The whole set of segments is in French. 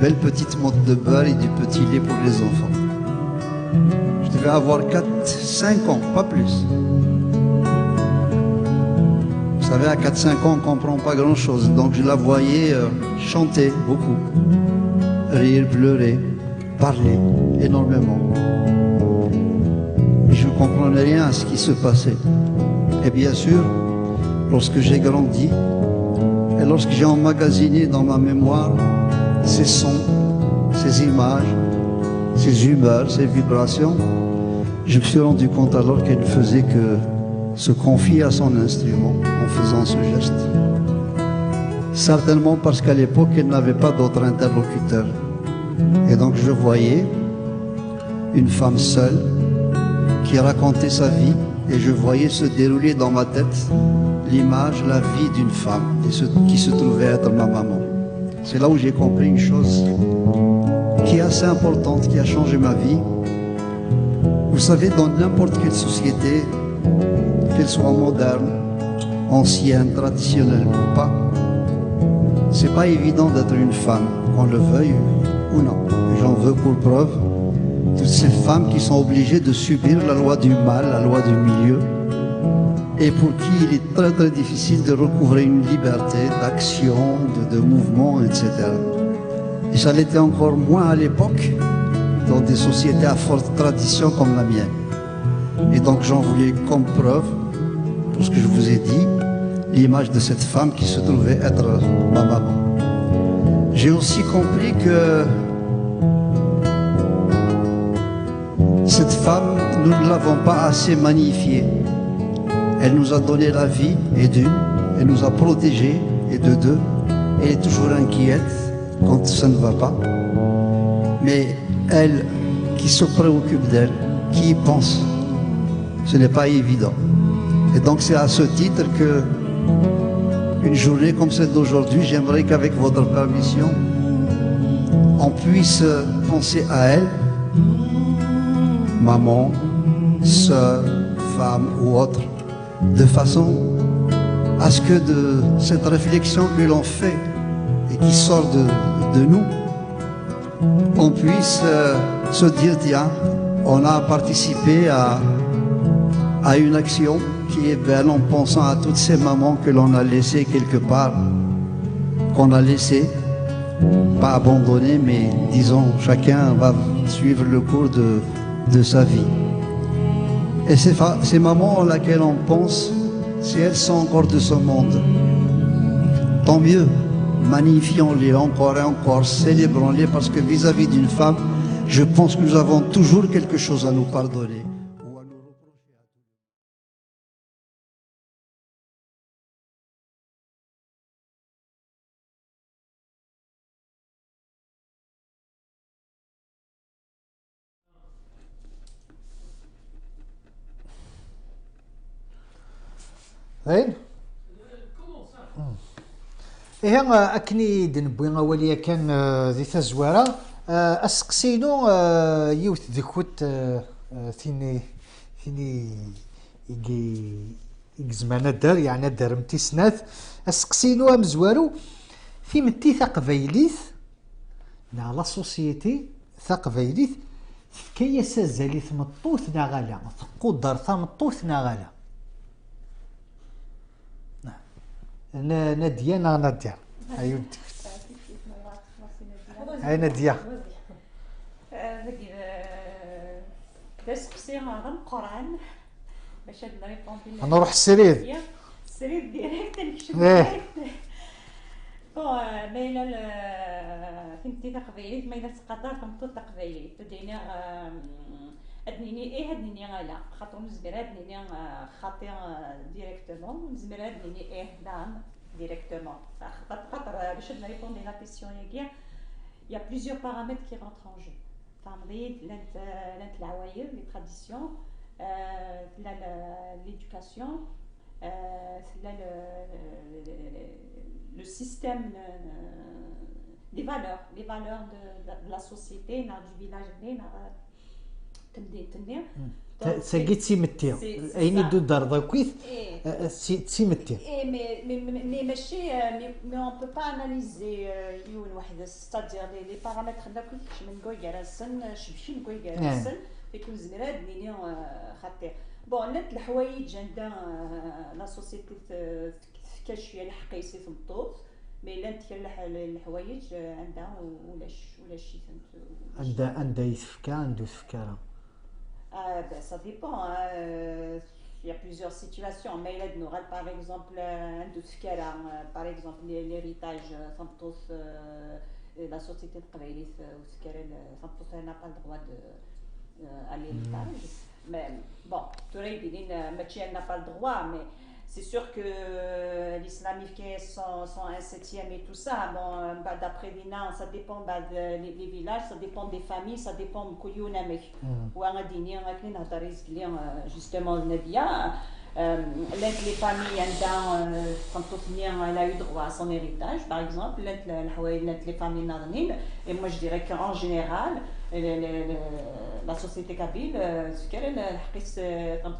belle petite motte de beurre et du petit lait pour les enfants. Je devais avoir 4-5 ans, pas plus. Vous savez, à 4-5 ans, on ne comprend pas grand-chose. Donc je la voyais chanter beaucoup, rire, pleurer, parler énormément. Et je ne comprenais rien à ce qui se passait. Et bien sûr, lorsque j'ai grandi, et lorsque j'ai emmagasiné dans ma mémoire ces sons, ces images, ces humeurs, ces vibrations, je me suis rendu compte alors qu'elle ne faisait que se confier à son instrument en faisant ce geste. Certainement parce qu'à l'époque, elle n'avait pas d'autre interlocuteur. Et donc je voyais une femme seule qui racontait sa vie et je voyais se dérouler dans ma tête l'image, la vie d'une femme qui se trouvait être ma maman. C'est là où j'ai compris une chose qui est assez importante, qui a changé ma vie. Vous savez, dans n'importe quelle société, qu'elle soit moderne, ancienne, traditionnelle ou pas, c'est pas évident d'être une femme, qu'on le veuille ou non. J'en veux pour preuve toutes ces femmes qui sont obligées de subir la loi du mal, la loi du milieu, et pour qui il est très très difficile de recouvrer une liberté d'action, de mouvement, etc. Et ça l'était encore moins à l'époque, dans des sociétés à forte tradition comme la mienne. Et donc j'en voulais comme preuve, pour ce que je vous ai dit, l'image de cette femme qui se trouvait être ma maman. J'ai aussi compris que cette femme, nous ne l'avons pas assez magnifiée. Elle nous a donné la vie, et d'une, elle nous a protégés, et de deux, elle est toujours inquiète quand ça ne va pas. Mais elle qui se préoccupe d'elle, qui y pense, ce n'est pas évident. Et donc c'est à ce titre que une journée comme celle d'aujourd'hui, j'aimerais qu'avec votre permission, on puisse penser à elle, maman, sœur, femme ou autre, de façon à ce que de cette réflexion que l'on fait et qui sort de nous, on puisse se dire, tiens, on a participé à une action qui est belle en pensant à toutes ces mamans que l'on a laissées quelque part, qu'on a laissées, pas abandonnées, mais disons, chacun va suivre le cours de sa vie. Et ces mamans auxquelles on pense, si elles sont encore de ce monde, tant mieux, magnifions-les encore et encore, célébrons-les, parce que vis-à-vis d'une femme, je pense que nous avons toujours quelque chose à nous pardonner. زين إيه أكني دنبوي أوليا كان ذي تزوارة أسقسينو يوث ذكوت ثيني يجي زمان الدار يعني الدار متيسناث أسقسينو أمزوارو في متي ثقفيليث نا لا سوسيتي ثقفيليث كي سازالي ثمطوث نا غالا تقدر ثمطوث نا غالا نادية نادية أيوة هاي نادية درس قصير هذا القرآن باش هاد ريبوندي نروح السرير السرير ديريكت نكشف ديريكت باينه فهمتي تقبيليت ما اذا تقدر فهمتو تقبيليت تدينا ادنيني ايه ادنيني لا خاطر نزبر ادنيني خاطر ديريكتومون نزبر ادنيني ايه نعم ديريكتومون خاطر باش نريبوندي لا كيسيون ياكيا il y a plusieurs paramètres qui rentrent en jeu. Les traditions, l'éducation, le système, les valeurs de la société, du village, ساقي تسيمتي اين يدو دار ضاكويث تسيمتي مي ماشي مي اون بو با اناليزي يون وحده ستادير لي بارامتر هذا كلش من كويكراسن شبشي كويكراسن يكون زمراد نيني خاطر بون نت الحوايج عندها لا سوسيتي كاش فيها الحقيسي في الطوط مي لا نتكلح الحوايج عندها ولاش شي فهمت عندها يسفكا عنده سفكاره ça dépend. Il y a plusieurs situations. Mais il y a par exemple par exemple l'héritage, la société de travail, n'a pas le droit à l'héritage. Mais bon, tout le monde n'a pas le droit, mais c'est sûr que l'islamique sont un septième et tout ça. Bon, d'après l'INA, ça dépend des villages, ça dépend des familles, ça dépend de Kouyounamek. Ou un dîner, justement, Nadia. Les familles, elle a eu droit à son héritage, par exemple. Les familles narnines. Et moi, je dirais qu'en général, la société kabyle سكر الحقيس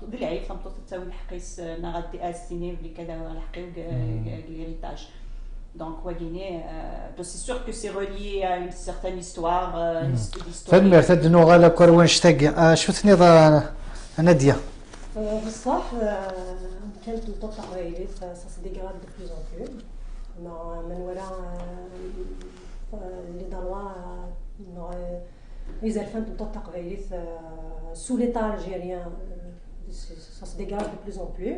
بالعيب فهمتو تساوي الحقيس نغادي السنين بلي كذا الحقيو l'héritage. Donc c'est sûr que c'est relié à une certaine histoire, une histoire. فهمت تدنو غالا كروان شتاقي شو ثني ناديه بصح كانت تطلع غيري ça se dégrade de plus en plus من وراء les Danois les éléphants tout le temps sous l'État algérien, ça se dégage de plus en plus.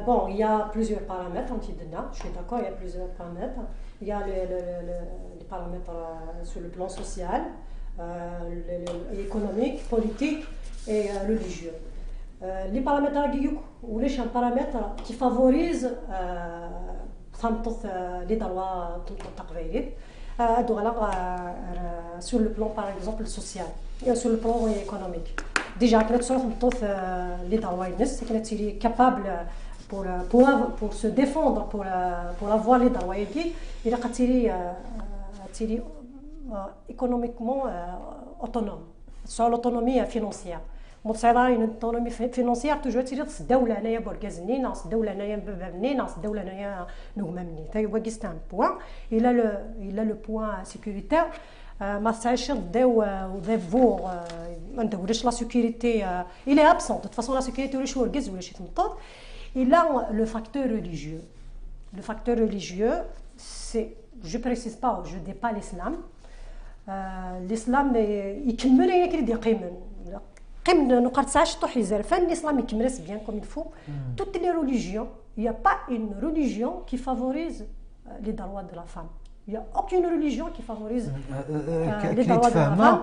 Bon, il y a plusieurs paramètres, je suis d'accord, il y a plusieurs paramètres. Il y a les paramètres sur le plan social, économique, politique et religieux. Les paramètres ou les paramètres qui favorisent les Danois tout le temps. Sur le plan par exemple social et sur le plan économique. Déjà, les Danois sont capables pour se défendre, pour avoir les Danois, il est économiquement autonome, sur l'autonomie financière. متصيرة الأوتونومي فينانسيير توجور تيري ناس الدولة هنايا بوركازني ناس الدولة هنايا بابني ناس الدولة هنايا نغمامني تا هو كيستان بوان إلا لو بوان سيكوريتير ما تسعيش نداو ودافو ما نداولش لا سيكوريتي إلا ابسون دو فاسون لا سيكوريتي ولا شي وركز ولا شي تمطط إلا لو فاكتور ريليجيو لو فاكتور ريليجيو سي جو بريسيز با جو دي با l'islam l'islam يكمل هي كي يقيمن قيم نقر 19 طوح يزرفان l'islam يكمل bien comme il faut toutes les religions il y a pas une religion qui favorise les droits de la femme il y a aucune religion qui favorise les droits de la femme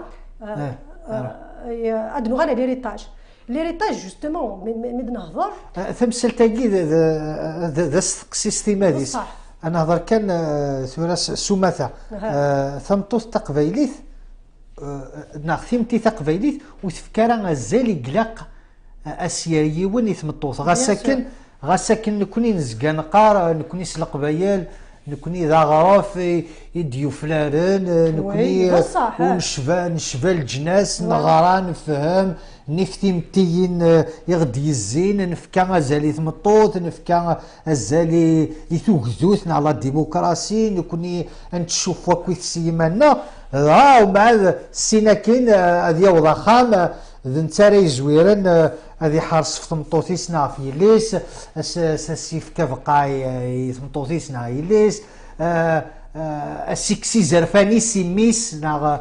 ادنو غير l'héritage justement مد نهضر ثمثل تاكي ذا السيستيم هذه انا هضر كان ثورة سماثه ثمطوث تقبيليث ناخثيمتي تقبيليث وتفكر غزالي قلق اسيري وين يثمطوث غاساكن نكوني نزكا نقار نكوني سلق بيال نكوني ذا غراف يديو فلارن نكوني نشفى الجناس نغرا نفهم نفتي متين يغدي الزين نفكا غزالي ثمطوط نفكا غزالي يثوكزوث على الديمقراسي نكوني نتشوف وكيف سيمانا ومع السيناكين هذه وضع خام ذنتاري زويرن هذه حارس في ثمطوطيسنا في ليس سيف كفقاي ثمطوطيسنا يليس السكسي زرفاني سيميس ناغ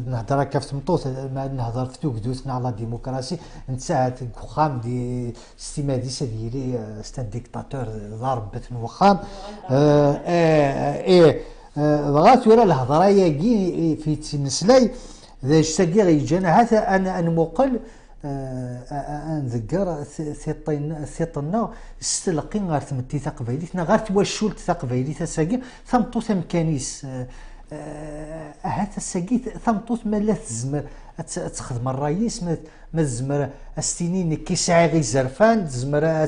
نهضر هكا في ثمطوط نهضر في توكدوثنا على الديمقراسي نتساعد وخام دي ستيماديس ديالي ستان ديكتاتور ضربت وخام بغات ورا الهضره ياكي في تمسلاي ذا الشتاقي غيجانا حتى انا نموقل نذكر ثيطنا استلقي غير ثمتي تقبيليتنا غير توشولت تقبيليت ساكي ثمطوط مكانيس هذا الساكي ثمطوط ما لا تزمر تخدم الرئيس ما تزمر السنين كيسعي غي زرفان تزمر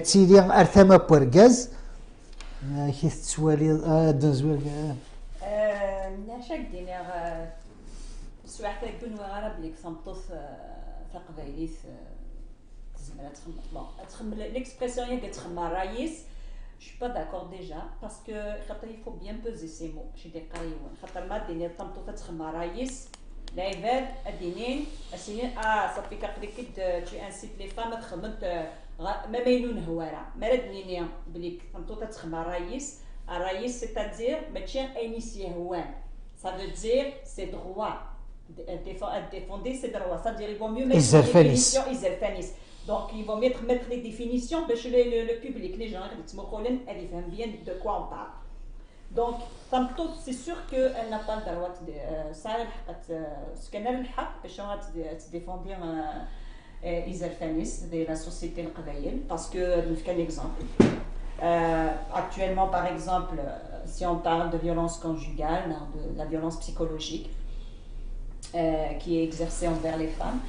تيلي ارثما بوركاز كي تسوالي دنزوال ناشك دينار سواحت يكون غرب ليك ثمطوط تقبيليت تزمر تخمم l'expression هي كتخمم الرئيس. Je suis pas d'accord déjà parce que il faut bien peser ces mots chez des قايون خاطر ما ديني طمطو تخمم الرئيس العباد الدينين السنين صافي كقدك tu incites les femmes تخمم ما ينون هوارا ما ردني بليك طمطو تخمم الرئيس c'est-à-dire ماشي انيسيي هوان ça veut dire ses droits défendre ses droits c'est-à-dire ils vont mieux mettre des définitions donc ils vont mettre les définitions parce que le public les gens ils font bien de quoi on parle donc c'est sûr qu'elle n'a pas le droit de ça ce qu'elle a le droit باش défendre Isel Fanis de la société القبائل parce que quel exemple actuellement par exemple si on parle de violence conjugale de la violence psychologique qui est exercée envers les femmes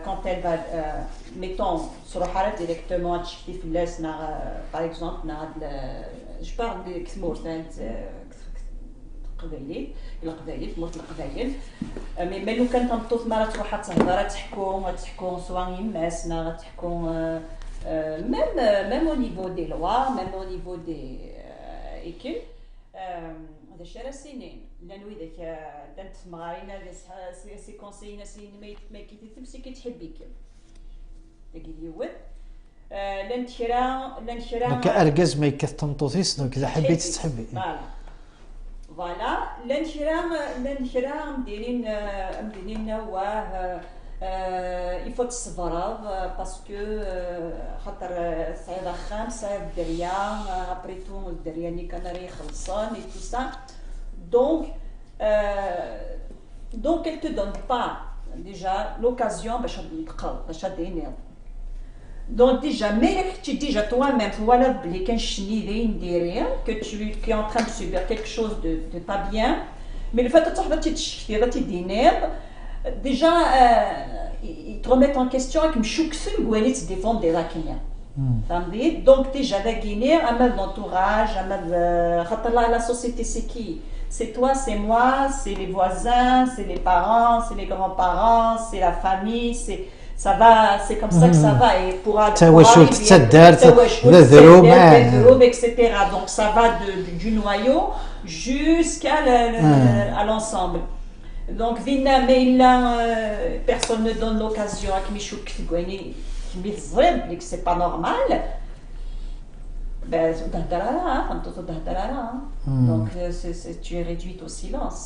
quand elle va mettons sur le directement par exemple je parle de القبائل موت القبائل مي لو كان تنطوط مرة تروح تهضر تحكم سواء يماسنا غتحكم même au niveau des lois même au niveau des équipes هذا الشيء راه سنين لانه اذا كانت مغارينا سي كونسينا سين ما كيتمسي كتحبيك داكي يود لان شرا كارجز ما يكتنطوطيس دونك اذا حبيت تحبي فوالا l'enchérant مدينين واه il faut تصبر parce que خاطر صعيبه خامسه الدريه ابري تو الدريه اللي كان راه يخلصان et tout ça donc elle te donne pas déjà l'occasion باش تنتقل باش تدينيض donc déjà mais tu déjà toi-même voilà بلي كان شني نديري que tu es en train de subir quelque chose de pas bien mais le fait que tu تشكي تدينيض déjà ils te remettent en question avec مشوكسن قوالي تديفوند دي راكينيا فهمتي دونك ديجا داكيني اما l'entourage اما خاطر la société c'est qui c'est toi c'est moi c'est les voisins c'est les parents c'est les grands-parents c'est la famille ça va c'est comme ça que ça va et pour etc. donc ça va du noyau jusqu'à à l'ensemble donc vina mais personne ne donne l'occasion à Kmichouk qui que c'est pas normal ben donc tu es réduite au silence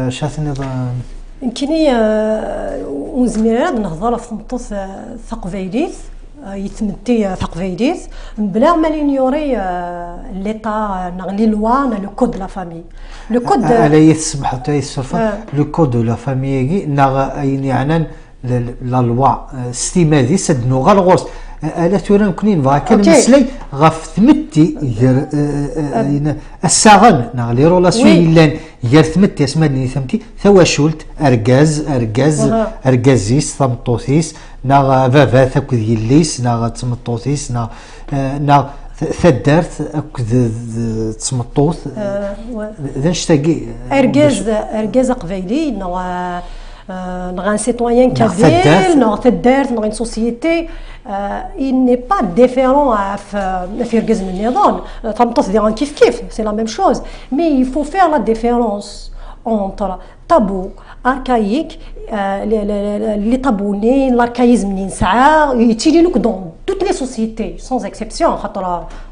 شاف النظام يمكنني وزميرات نهضر في مطوط ثقفيليث يتمتي ثقفيليث بلا ما لينيوري ليطا نغلي لوا لو كود لا فامي لو كود على يسمح حتى يصرف لو كود لا فامي نغ يعني لا لوا ستيمادي سدنو غا الغرس الا تورا كنين فا كان مسلي غف ثمتي الساغن نغلي رولاسيون لان غير ثمتي اسمعني ثمتي ثواشولت ارغازيس ثمطوثيس نغ فافا ثاكد يليس نغ تمطوثيس نغ ثدارت اكد تمطوث ذا نشتاقي ارغاز قبيلي نغ ان سيتويان كافيل نغ ثدارت نغ une société il n'est pas différent في رجز من النظام تمطوث ديال كيف c'est la même chose mais il faut faire la différence entre tabou archaïque les tabounés l'archaïsme نسعى يتيلي لك dans toutes les sociétés sans exception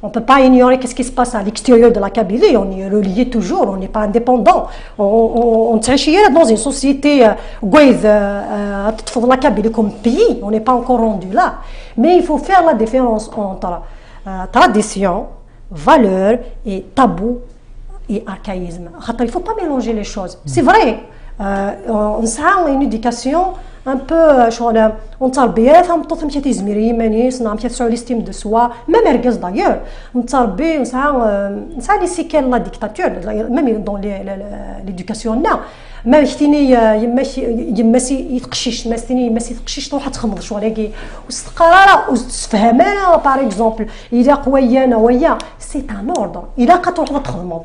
on peut pas ignorer qu'est-ce qui se passe à l'extérieur de la Kabylie on est relié toujours on n'est pas indépendant on تعيش dans une société قويز تفضل la Kabylie comme pays on n'est pas encore rendu là mais il faut faire la différence entre tradition valeur et tabou et archaïsme il faut pas mélanger les choses c'est vrai on a une éducation un peu شغل ونتربي ثمطو ثمتي زميري مانيس نعم تسعو ليستيم دو سوا ميم ارغاز دايور نتربي نسعى لي سيكال لا ديكتاتور ميم دون ليدوكاسيون نا ما شتيني يماسي يتقشيش يماسي يتقشيش تروح تخمض شغل وستقرا وتفهمنا باغ اكزومبل الا قويه ويا سي ان اوردر الا قتروح تخمض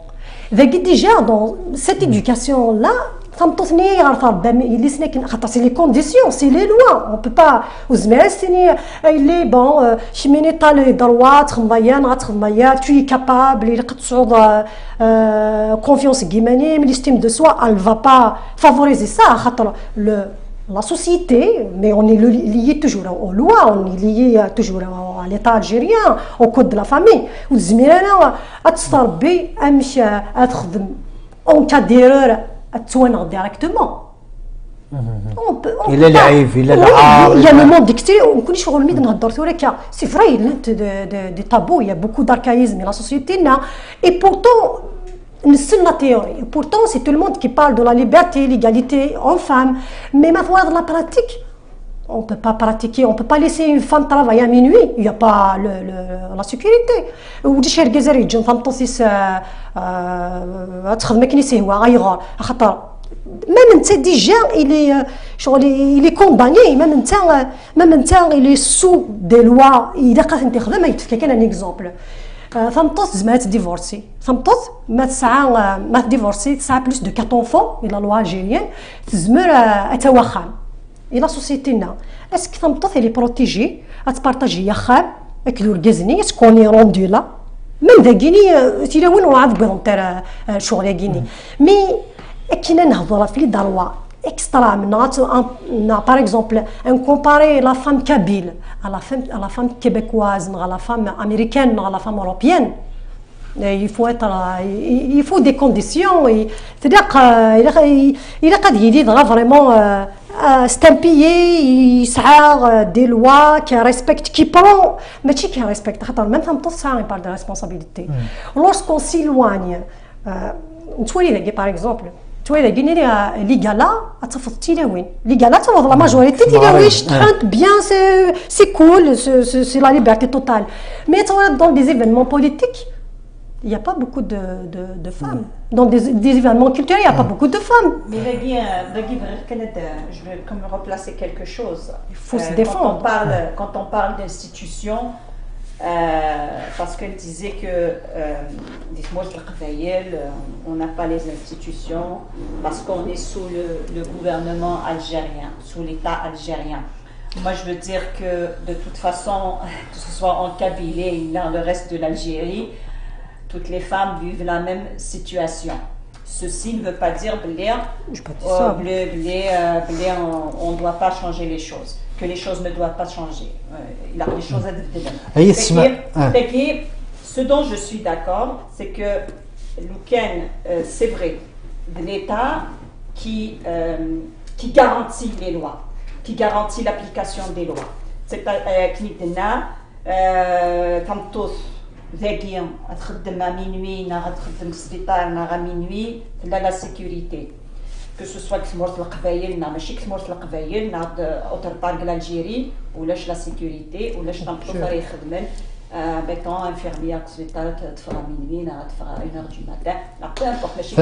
ذاك ديجا دون سيت éducation là تمطثني غير تربى اللي سنا خاطر سي لي كونديسيون سي لي لوا اون بو با وزمير سيني اللي بون شميني طال دروا تخمضيان غتخمضيا تو كابابل اللي قد تصعود كونفيونس كيماني من ستيم دو سوا ال فا با فافوريزي سا خاطر la société, mais on est lié toujours aux lois, on est lié toujours à l'État algérien, au code de la famille. Ou زميلنا أتصربي أمش أتخدم en cas d'erreur أتوانغ directement. إلا العيب إلا العار. Il y a le monde dicté, on connaît شغل ميد نهضر ثورك. C'est vrai, il y a des tabous, il y a beaucoup d'archaïsme dans la société, et pourtant. C'est la théorie. Pourtant, c'est tout le monde qui parle de la liberté, l'égalité homme-femme. Mais maintenant, dans la pratique, on ne peut pas pratiquer, on ne peut pas laisser une femme travailler à minuit. Il n'y a pas la sécurité. Ou des chers gazari, je ne sais pas si c'est même déjà, il est condamné, même il est sous des lois. Il a un exemple. ثمطوط زعما ديفورسي ثمطوط ما ديفورسي تسعى بلوس دو 4 enfants الى لوا الجيريان تزمر اتوخم الى سوسيتينا اسك ثمطوط لي بروتيجي اتبارطاجي يا خام اكلو ركازني تكوني روندو لا من ذا كيني تيلاون وعاد بغون تاع شغل كيني مي كينا نهضر في لي دروا extra par exemple on comparer la femme kabyle à la femme québécoise à la femme américaine à la femme européenne il faut des conditions c'est-à-dire il a قد يدير vraiment c'est un pays يسعى des lois qui respectent qui prend mais qui respecte خاطر même temps ça on parle de responsabilité lorsqu'on s'éloigne نتولي par exemple تويلا قلنا لي غالا اتفض تيلاوين لي غالا تفض لا ماجوريتي تيلاويش تخانت بيان سي كول سي لا ليبرتي توتال مي تولد دون دي événements politiques il y a pas beaucoup de femmes dans des événements culturels il y a pas beaucoup de femmes mais je vais comme replacer quelque chose il faut se défendre quand on parle d'institutions parce qu'elle disait que on n'a pas les institutions parce qu'on est sous le gouvernement algérien, sous l'État algérien. Moi je veux dire que de toute façon, que ce soit en Kabylie ou dans le reste de l'Algérie, toutes les femmes vivent la même situation. Ceci ne veut pas dire on ne doit pas changer les choses, que les choses ne doivent pas changer. Il a des choses à dire. Ce dont je suis d'accord, c'est que Louken, c'est vrai, de l'État qui garantit les lois, qui garantit l'application des lois. C'est ذاكيا تخدم à minuit نهار تخدم في السبيطار نهار minuit لا sécurité que ce soit كسمورة القبايل ماشي كسمورة القبايل نهار اوتر بارك الجيري ولاش لا sécurité ولاش تنقطو فري يخدمن بيتون انفيرميير في السبيطار تفرا minuit نهار تفرا 1h du matin لا بو امبورط ماشي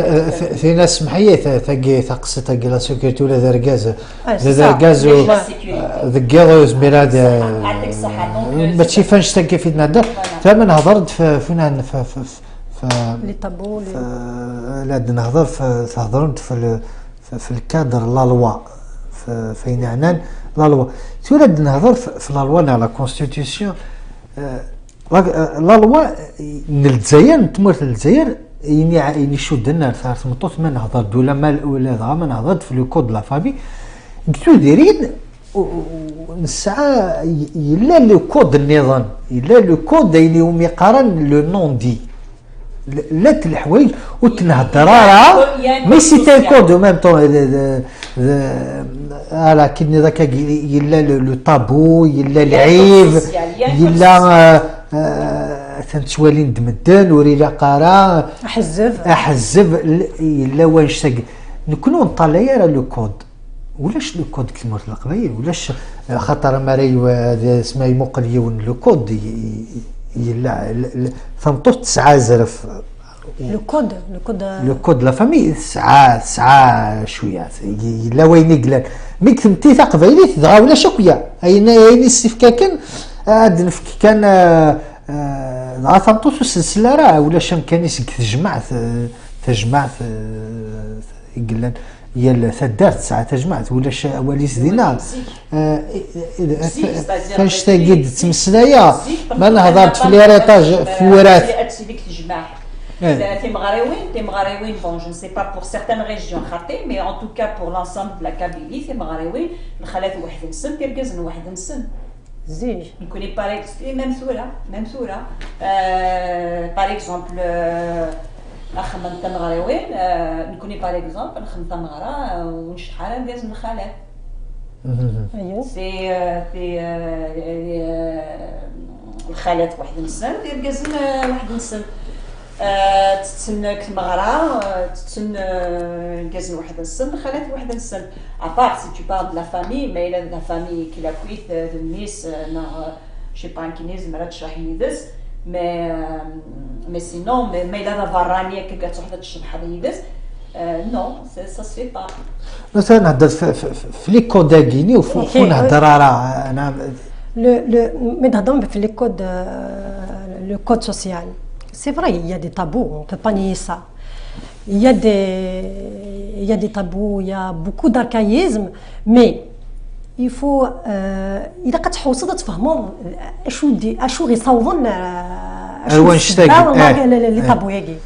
في ناس محيه ثقي ثقص ثقي لا سيكوريتي ولا دركاز ذكيروز ميراد يعطيك الصحه ماشي فاش ثقي في نهضر ثمن هضرت فين لي طابو لا نهضر هضرت في الكادر لا لوا فين عنان لا لوا تولد نهضر في لا لوا على كونستيتيسيون لا لوا الجزائر تمرت الجزائر يعني شد النار صار سمطوط ما نهضر دوله مال ولا ما نهضر في لو كود لا فامي قلتو دايرين الساعه الا لو كود النظام الا لو كود اللي هو يقارن لو نون دي لا الحوايج وتنهضر راه مي سي تي كود او ميم طون على كي ذاك يلا لو طابو يلا العيب يلا تنتوالين دمدان وريلا قرا احزب يلا واش نكونوا نطلعوا على لو كود ولاش لو كود كلمه القبايل ولاش خاطر ماري اسمها مقليون لو كود يلا ثمطوط 9 زرف لو كود لا فامي 9 شويه لا وين يقلال مي كتمتي ثا قبايلي دغا ولا شويه اين السيف كان عاد نفك كان دغا ثمطوط السلسله راه ولا شام كان يسك تجمع يقلان هي ثدارت ساعه جمعت ولا وليس دينا فاش تاقيد تمسلايا ما نهضرت في ليريطاج في الوراث ديك الجماع تي مغريوين بون جو نسي با بور سيغتان ريجيون خاطي مي ان توكا بور لانسامبل دو لا كابيلي تي مغريوين الخالات واحد نسن تيركزن واحد نسن زيج نكوني باريك ميم ثوره بار اكزومبل اخمن تمغريوين نكوني بار اكزومبل نخمم تمغرا ونشحال نداز من الخالات ايوا سي الخالات واحد نسن تيركزن واحد نسن تتسن كمغرا تتسن كازن واحد السن خالات واحد السن ابار سي تو بارل لا فامي ما الا لا فامي كي كويت الناس نا شي با كينيز مرات تشرح يدس مي سينون ما الا فرانيه كي كتروح تشرح يدس نو سا سي با مثلا نهضر في لي كود كيني وفو نهضر راه انا مي نهضر في لي كود لو كود سوسيال. C'est vrai, il y a des tabous, on ne peut pas nier ça. Il y a des tabous, il y a beaucoup d'archaïsme, mais il faut إذا كتحوسوا تفهموا أشو غيصاوبون لي طابو ياكي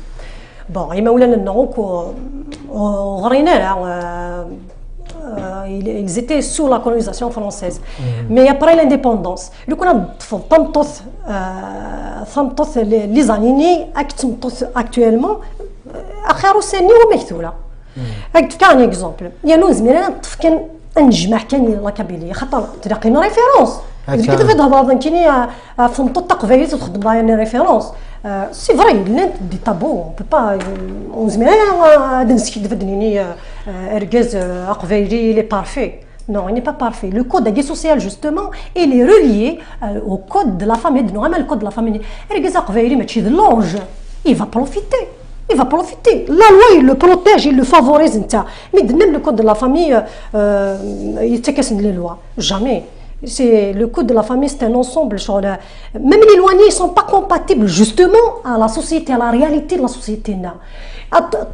بون إما ولا نعوك وغرينا ils étaient sous la colonisation française. Mais après l'indépendance, le coup ثمطث لي زانيني تمطث actuellement اخر سني ومكتوله. كان اكزومبل يعني زمينا الطف كان نجمع كان لا كابيليه خاطر تلاقينا ريفيرونس كي تهضر كاين فمطط تقفايت تخدم لا ريفيرونس سي فري لان دي طابو بو با زمينا نسكي دفدنيني اركاز اقفايلي لي بارفي. Non, il n'est pas parfait. Le code social, justement, il est relié au code de la famille. Normalement, le code de la famille, il va profiter. Il va profiter. La loi, il le protège, il le favorise. Mais même le code de la famille, il te les lois. Jamais. C'est le code de la famille, c'est un ensemble. Même les éloignés ne sont pas compatibles, justement, à la société, à la réalité de la société.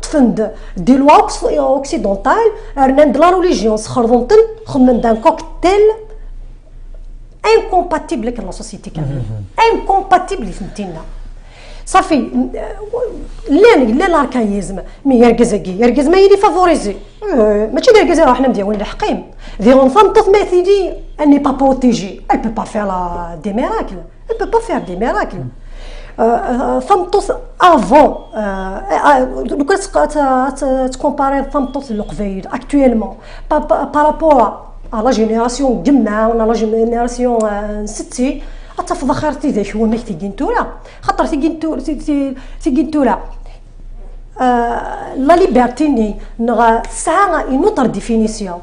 تفند دي لوا اوكسيدونتال رنان د لا ريليجيون سخرضنتن خمن دان كوكتيل انكومباتيبل avec la société كامله انكومباتيبل فهمتينا صافي لا لاركايزم مي يركز ما يدي فافوريزي ماشي يركز راه حنا مديون الحقيم دي اونفام طف مثلي اني با بروتيجي elle peut pas faire des miracles elle peut pas faire des miracles ثمطث افون لو تكومباري ثمطث القبيل اكطويلمون بارابور على لا جينيراسيون جمعه ولا لا جينيراسيون ستي اتفضل خيرتي ذاك هو ماك تيجينتولا خاطر تيجينتولا لا ليبرتي نغا ساعه اون اوتر ديفينيسيون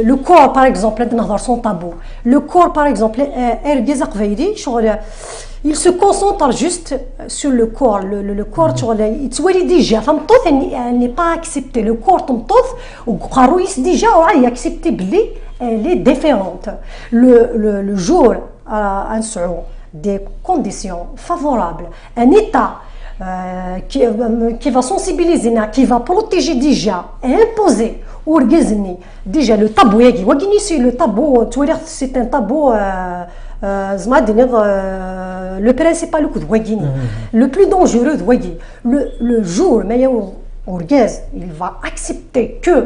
le corps par exemple نهضر سون طابو le corps par exemple ارجز قبيلي شغل il se concentre juste sur le corps le corps تولي ديجا فمطوث n'est pas accepté le corps تمطوث وقرويس ديجا راهي accepté بلي elle est différente le jour à نسعو des conditions favorables un état qui va sensibiliser qui va protéger déjà et imposer ورجزني déjà le tabou يجي وكينيسي le tabou تولي c'est un tabou le principal le plus dangereux le jour il va accepter que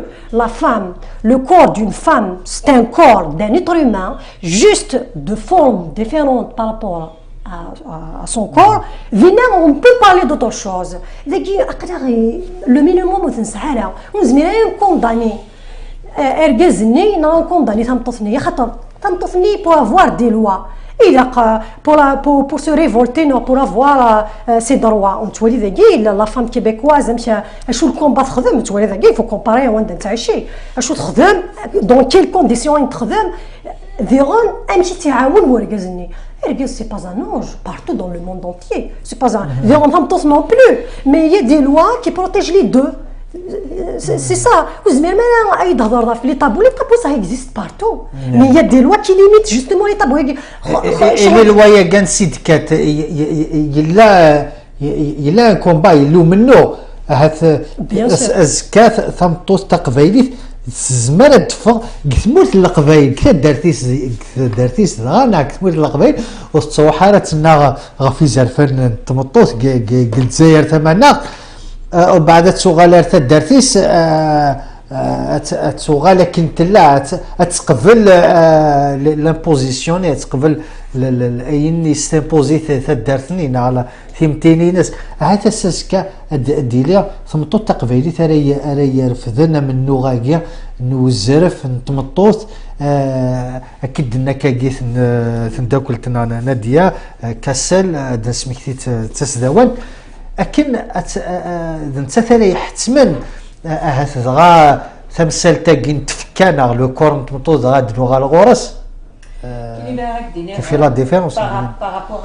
la femme le corps d'une femme c'est un corps d'un être humain juste de forme différente par rapport à son corps on peut parler d'autre chose le minimum condamné ارجزني كونداني تمطفني خاطر تمطفني pour avoir des lois et pour se révolter non pour avoir ses droits تولي ذاكي لا فام كيبيكواز مشى شو الكومبا تخدم تولي ذاكي فو كومباري وين تعيشي شو تخدم دون كيل كونديسيون تخدم ذيرون امشي تعاون ورجزني ارجز سي با ان ange partout dans le monde entier c'est pas un ذيرون تمطف non plus mais il y a des lois qui protègent les deux c'est ça وزمير ما اي تهضر في لي طابو ça existe partout mais il y a des lois qui limitent justement les tabous les lois كان سيد كات يلا ان كومبا يلو منه هات Bien sûr. ازكى ثمطوط تقبايليت زمر تفا كثمورت القبايل دارتيس غانا كثمورت القبايل وتصوحارتنا غفي زرفن تمطوط الجزائر ثمنا وبعد تسوغالر دارتيس تسوغال كنت لا تقبل لامبوزيسيون تقبل اين يستمبوزي دارتني على ثيمتيني ناس هذا ساسكا ديليا ثمطوط تقبايلي ترى رفضنا من نوغاكيا نوزرف نتمطوط اكيد نكاكيت تنداكلتنا ناديه كاسل دسميكتي تسداوان اكن انت ثري حتما غا تمثال تاكين تفكانا لو كورن تمطوط غاد نوغا الغورس في لا ديفيرونس par rapport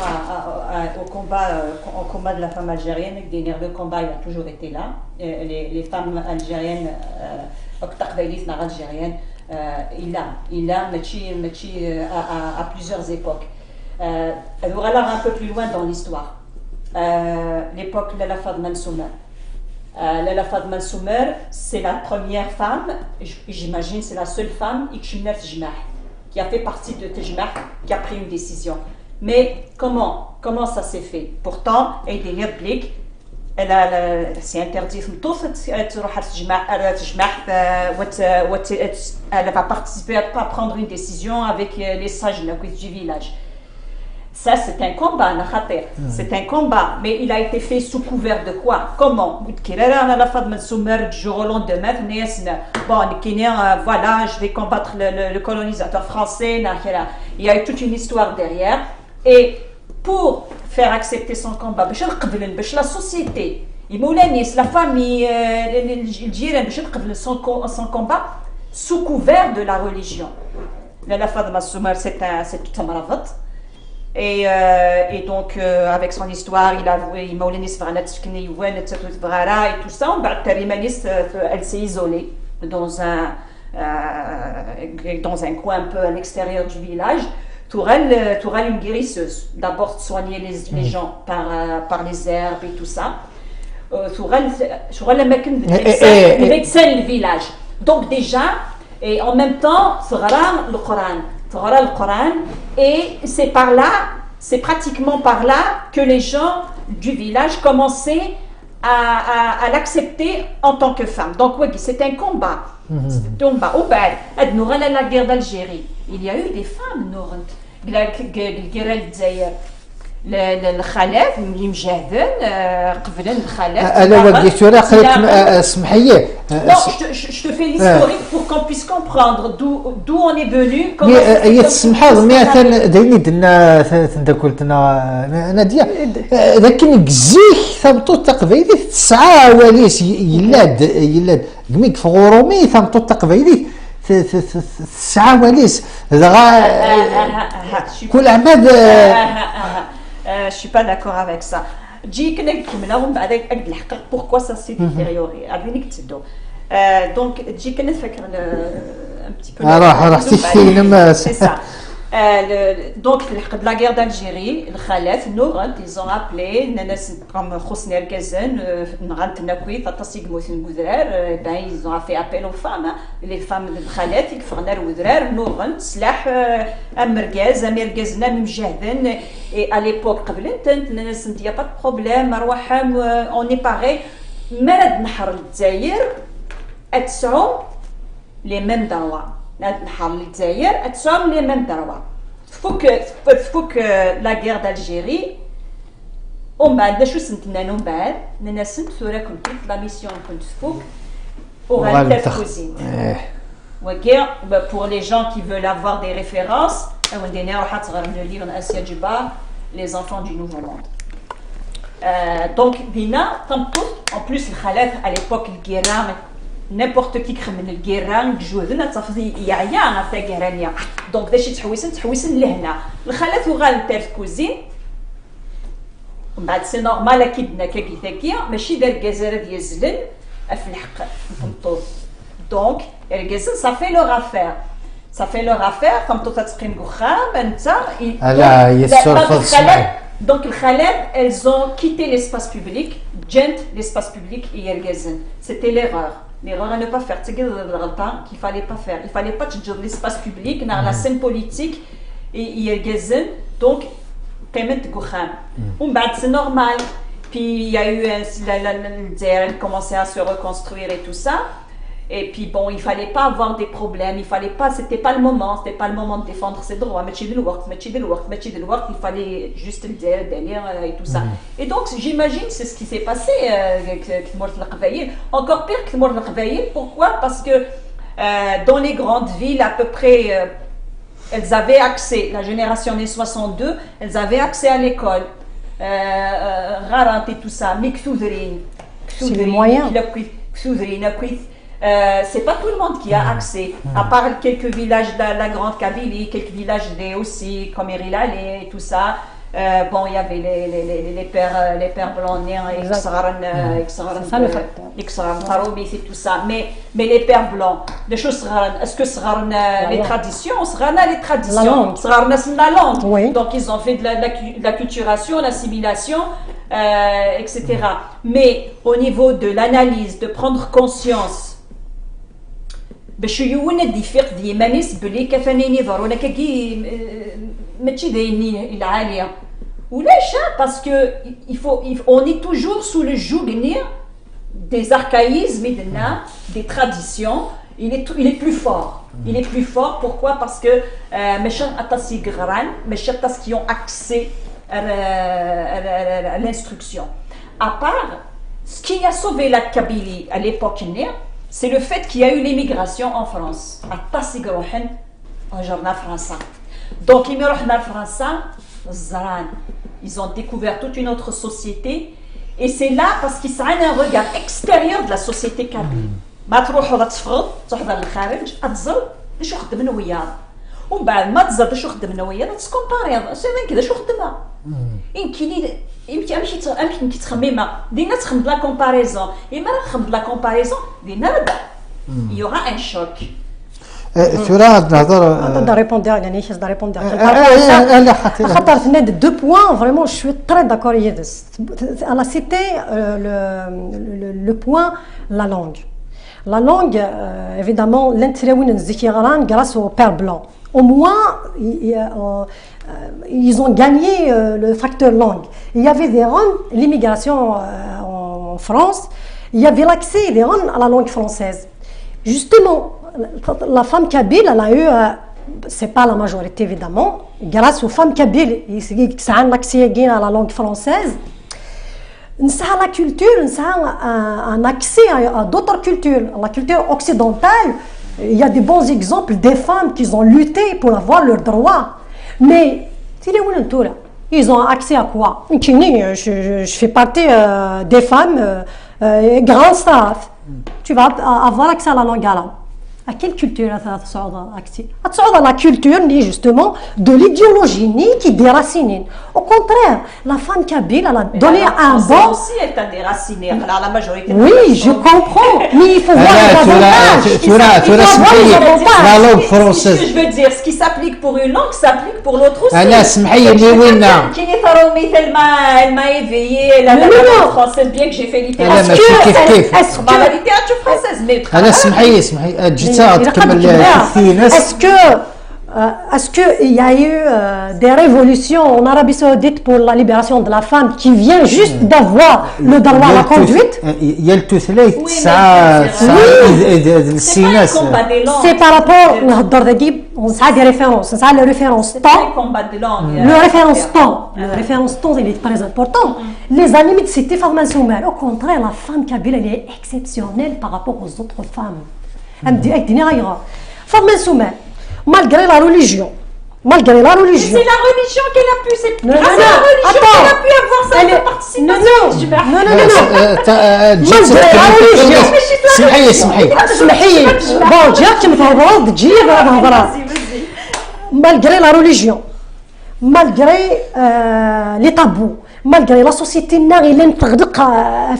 au combat de la femme algérienne, le combat il a toujours été là. Les femmes algériennes, algériennes, il a à plusieurs époques. Elle aura l'air un peu plus loin dans l'histoire. L'époque de la Fadma Soumer. Lala Fadma Soumer, c'est la première femme, j'imagine c'est la seule femme qui a fait partie de Tejmah, qui a pris une décision. Mais comment ça s'est fait? Pourtant, c'est interdit. Elle va participer à prendre une décision avec les sages du village. Ça, c'est un combat, c'est un combat, mais il a été fait sous couvert de quoi? Comment? La Fadma Soumer, du jour au lendemain, voilà, je vais combattre le colonisateur français. Il y a eu toute une histoire derrière. Et pour faire accepter son combat, la société, la famille, son combat sous couvert de la religion. La Fadma Soumer, c'est tout un maravat. Et donc avec son histoire il a et tout ça elle s'est isolée dans un coin un peu à l'extérieur du village. Tourelle une guérisseuse, d'abord soigner les gens par les herbes et tout ça. Tourelle le médecin du village, donc déjà, et en même temps le Coran, et c'est pratiquement par là que les gens du village commençaient à l'accepter en tant que femme. Donc oui, c'est un combat. La guerre d'Algérie, il y a eu des femmes, الخلاف اللي مجاهدين قبل الخلاف انا وقفت ولا قريت اسمحي لي je te fais l'historique pour qu'on puisse comprendre d'où on est venu هي تسمح لي 100 دايني درنا قلتنا ناديه لكن كزيك ثبتوا تقبيلي 9 وليس يلاد دميك في غرومي ثبتوا تقبيلي 9 وليس كل عماد je suis pas d'accord avec ça. Pourquoi ça s'est détérioré? Donc, un petit peu. C'est ça. Donc, la guerre d'Algérie, le Khalef, ils ont appelé, comme Khosni El-Gazen, ils ont fait appel aux femmes, les femmes de Khalef, ils font et à l'époque, il n'y a pas de problème, on est pareil. Les mêmes droits. Les mêmes droits. Faut que la guerre d'Algérie, la mission pour les gens qui veulent avoir des références, les enfants du Nouveau Monde. Donc, en plus, le Khalef, à l'époque, le Guérin, n'importe qui crème le Guérin, il y a rien à faire Guérania. Donc, le Khalef ou le cousine, c'est normal, mais si le Guézère dieselin, donc, le Guézère, ça fait leur affaire. Ça fait leur affaire, comme tout ça, Donc les Khaled, elles ont quitté l'espace public, l'espace public et Yergezen. C'était l'erreur. L'erreur à ne pas faire. C'est qu'il fallait pas faire. Il fallait pas tjir l'espace public dans la scène politique et Yergezen. Donc قيمة Goukham. C'est normal. Puis il y a eu elle commençait à se reconstruire et tout ça. Et puis bon, il fallait pas avoir des problèmes, c'était pas le moment de défendre ses droits. Il fallait juste le dire et tout ça. Et donc j'imagine c'est ce qui s'est passé encore pire que Mort al-Qbaïl. Pourquoi? Parce que dans les grandes villes à peu près elles avaient accès, la génération des 62, elles avaient accès à l'école. Rarant et tout ça, mais c'est les moyens. C'est pas tout le monde qui a accès, à part quelques villages de la Grande Kabylie, quelques villages aussi comme Irilal et tout ça. Bon, il y avait les pères blancs nés et tout ça. Mais les pères blancs, est-ce que les traditions, la langue. Oui. Donc ils ont fait de l'acculturation, l'assimilation, etc. Mais au niveau de l'analyse, de prendre conscience. باش يولد يفيق ديمانيس بلي كفانيني ضروري كي ماشي دايني العاليه ولاش parce que on est toujours sous le joug des archaïsmes et des traditions. Il est plus fort. Il est plus fort. Pourquoi? Parce que mes chers qui ont accès à l'instruction. À part ce qui a sauvé la Kabylie à l'époque c'est le fait qu'il y a eu l'immigration en France. Donc, ils ont découvert toute une autre société. Et c'est là parce qu'ils ont un regard extérieur de la société kabyle. ما تروح ولا تفرض تحضر للخارج تزر شو خدمنا وياه ومن بعد ما تزر شو خدمنا وياه تسكومباري سيمين كذا شو خدمها يمكن امشي تخممها دينا تخمم لا كومباريزون اما نخمم لا كومباريزون دينا ربح يوغا ان شوك ثورة هاد الهضره نقدر ريبوندير يعني نقدر ريبوندير خاطر في هاد دو بوين فريمون جو سوي تري داكور يدس انا سيتي لو بوين لا لونغ. La langue, évidemment, l'intérêt de grâce aux pères blancs. Au moins, ils ont gagné le facteur langue. Il y avait des Roms, l'immigration en France, il y avait l'accès des Roms à la langue française. Justement, la femme kabyle, elle a eu, c'est pas la majorité évidemment, grâce aux femmes kabyles, ça a un accès à la langue française. La culture, un accès à d'autres cultures. La culture occidentale, il y a des bons exemples des femmes qui ont lutté pour avoir leurs droits. Mais ils ont accès à quoi? Je fais partie des femmes, grand staff. Tu vas avoir accès à la langue arabe. À quelle culture accès? À la culture justement de l'idéologie qui déracine. Au contraire, la femme kabyle elle a donné un bon. aussi elle a déraciné. La majorité. Oui, je comprends. Mais il faut voir les avantages. La langue française. Je veux dire, ce qui s'applique pour une langue s'applique pour l'autre aussi. أنا سمحي لي وين qui est Faroumi elle m'a éveillé la langue française bien que j'ai fait littérature. La littérature française mais أنا سمحي Est-ce qu'il y a eu des révolutions en Arabie Saoudite pour la libération de la femme qui vient juste d'avoir le droit à la conduite? C'est par rapport à des références, le référence temps. Le référence temps, il est très important. Les années de cité Fatma Soumel, au contraire, la femme kabyle elle est exceptionnelle par rapport aux autres femmes. Fatma Soumel, malgré la religion. C'est la religion qu'elle a pu, c'est grâce à la religion qu'elle a pu avoir sa participation. malgré la religion. Malgré la religion, malgré les tabous, malgré la société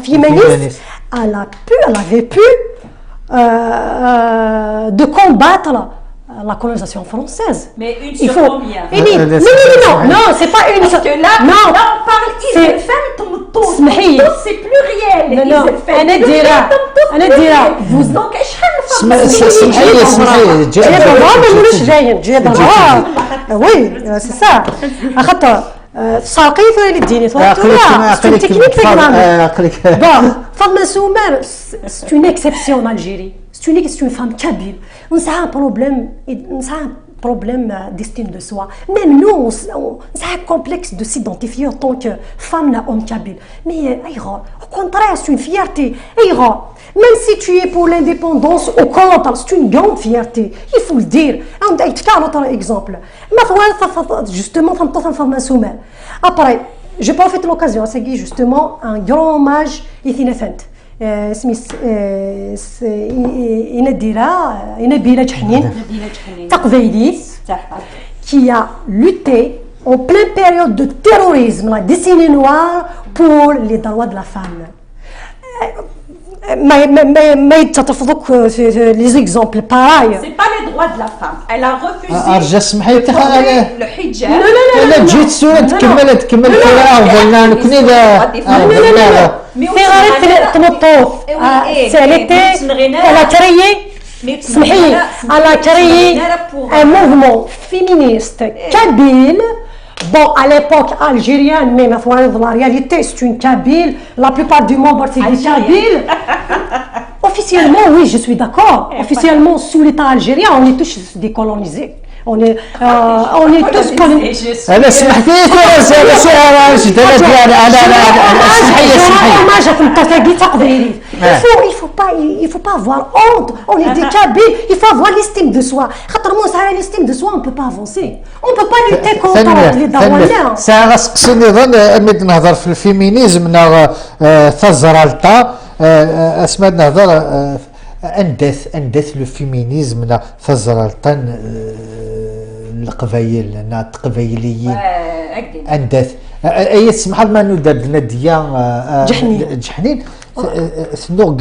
féministe, elle avait pu de combattre la colonisation française. Mais une Il sur faut. combien? Non, c'est pas une. Parce que là, non, on parle Iselfem Tomtos. اسمحي لي. C'est pluriel. Non, أنا ديرها Donc, اسمحي لي جاي بالله ما نقولش جايين جاي بالله وي سي سا خاطر ساقي ثاني الديني c'est une technique bon Fatma Soumer c'est une exception en Algérie c'est une femme kabyle on a un problème d'estime de soi. Même nous, c'est un complexe de s'identifier en tant que femme homme kabyle. Mais au contraire, c'est une fierté. Même si tu es pour l'indépendance, au contraire, c'est une grande fierté. Il faut le dire. Un autre exemple. Justement, après, je profite de l'occasion, c'est justement un grand hommage à Fent. Nabila Djehnine Taqbaylite qui a lutté en pleine période de terrorisme, la décennie noire, pour les droits de la femme. Les exemples pareils. C'est pas les droits de la femme. Elle a refusé le hijab. لا جيت سورة تكمل القراءة Elle a créé un mouvement féministe kabyle. Bon, à l'époque algérienne, mais dans la réalité, c'est une kabyle. La plupart du monde partie des kabyles. Officiellement, oui, je suis d'accord. Officiellement, sous l'État algérien, on est tous décolonisés. On est tous colonisés. أنا سمحتي il faut pas avoir honte. On est des kabyles. Il faut avoir l'estime de soi. Sans l'estime de soi, on ne peut pas avancer. On ne peut pas lutter contre les dawanais. ساعة سقسي نظن أمد نهضر في الفيمينيزم ثزرالتا أسمد نهضر أندث الفيمينيزم ثزرالتا القبايل التقبايليين أندث أي سمح الله ما ندردنا ديان جحنين ثنو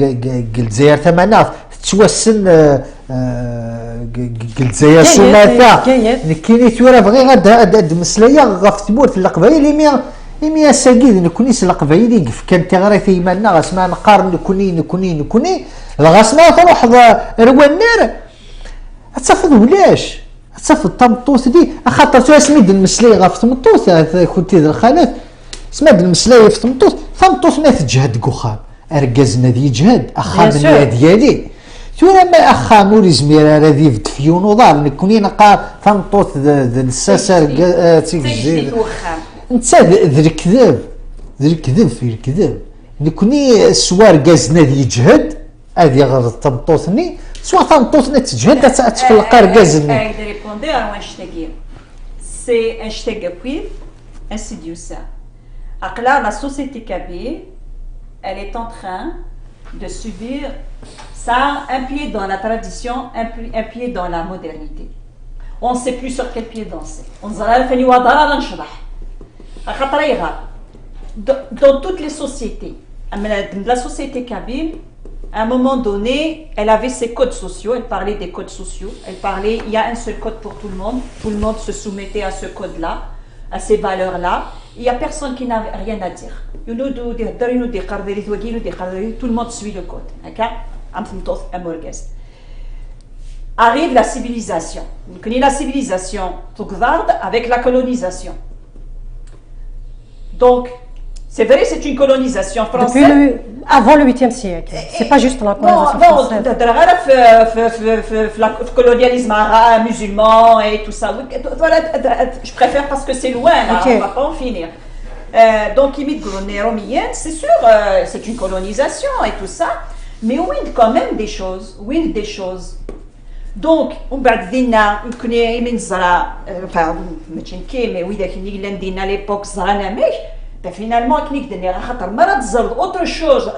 قلت زيار ثمانات توسن قلت زيار سماثا كيني تورا بغي غاد مسلايا غاف تموت القبايل إمي ساقيد نكونيس القبايل كان تغري في مالنا غاسما نقارن نكوني الغاسما تروح روان تفض ولاش تفض تمطوث دي خاطر تو سميد المسلاي غاف تمطوث كنتي ذا الخالات سماد المسلاي في تمطوث ما تجهد كوخام اركازنا ذي يجهد اخا ديالي تورا ما اخا موري زمير هذه فدفيون وضار نكوني نقار تمطوث ذا الساسر تيجي انت ذا الكذب في الكذب نكوني سوار كازنا ذي يجهد هذه غير تمطوثني سواء تمطوثنا تجهد تفلق ركازني c'est un shtagapouir insidieux ça. Là, la société kabyle, elle est en train de subir ça, un pied dans la tradition, un pied dans la modernité. On ne sait plus sur quel pied danser. Dans toutes les sociétés, la société kabyle, à un moment donné, elle avait ses codes sociaux, elle parlait des codes sociaux, il y a un seul code pour tout le monde se soumettait à ce code-là, à ces valeurs-là, il n'y a personne qui n'a rien à dire. Tout le monde suit le code. Arrive la civilisation. On connaît la civilisation avec la colonisation. Donc, c'est vrai, c'est une colonisation française. Avant le 8e siècle. C'est pas juste la colonisation française. Le colonialisme arabe, musulman et tout ça. Je préfère parce que c'est loin, là, on ne va pas en finir. Donc, c'est sûr, c'est une colonisation et tout ça. Mais on a quand même des choses. Donc, on va dire, on connaît, enfin, mais à l'époque, finalement, autre chose,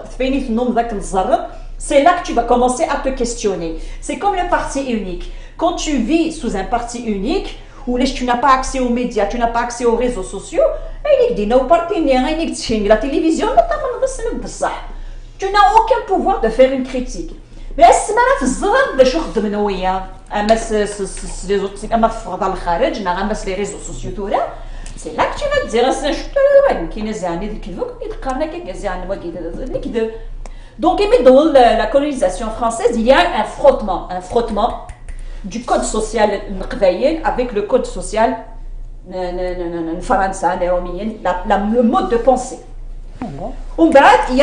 c'est là que tu vas commencer à te questionner. C'est comme le parti unique. Quand tu vis sous un parti unique, où tu n'as pas accès aux médias, tu n'as pas accès aux réseaux sociaux, la télévision, tu n'as aucun pouvoir de faire une critique. Mais est-ce que tu as les autres les réseaux sociaux. C'est là que tu vas te dire, donc, dans la colonisation française, il y a un frottement du code social avec le code social le mode de pensée. Il y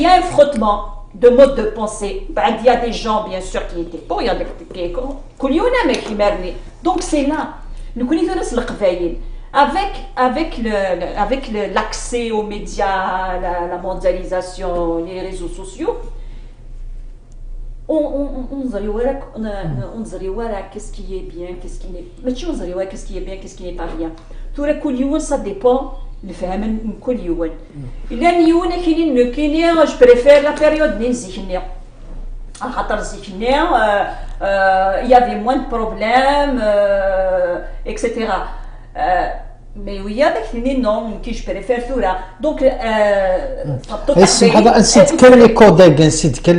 a un frottement de mode de pensée. Il y a des gens, bien sûr, qui étaient pour, il y a des qui étaient donc c'est là. Nous connaissons avec l'accès aux médias, la mondialisation, les réseaux sociaux, on qu'est-ce qui est bien, qu'est-ce qui n'est pas bien, qu'est-ce qui est bien, qu'est-ce qui n'est pas bien. Tout le ça dépend. Il y a je préfère la période des il y avait moins de problèmes, etc. Mais il y a des non qui je préfère ça. Donc كان